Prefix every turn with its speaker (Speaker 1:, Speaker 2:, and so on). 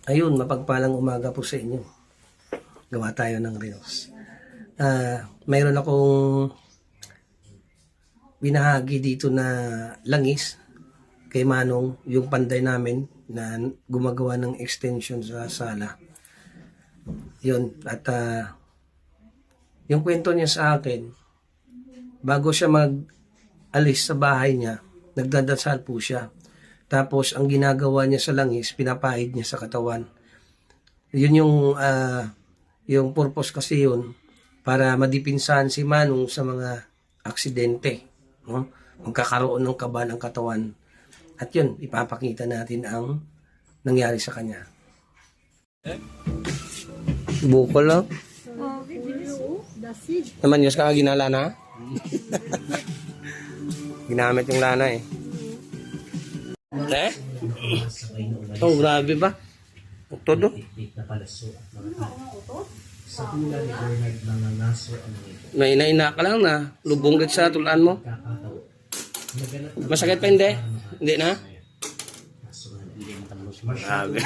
Speaker 1: Ayun, mapagpalang umaga po sa inyo. Gawa tayo ng reels. Mayroon akong binahagi dito na langis kay Manong, yung panday namin na gumagawa ng extension sa sala. Yun, at yung kwento niya sa akin, bago siya mag-alis sa bahay niya, nagdadasal po siya. Tapos, ang ginagawa niya sa langis, pinapahid niya sa katawan. Yun yung purpose kasi yun, para madipinsahan si Manong sa mga aksidente. No? Magkakaroon ng kaba ng katawan. At yun, ipapakita natin ang nangyari sa kanya. Bukol lang. Naman yun, kaka ginala na. Ginamit yung lana eh. Oh, grabe ba? Todo? Naina ka lang na. Lubong sa tulaan mo. Masakit pa hindi? Hindi na? Grabe.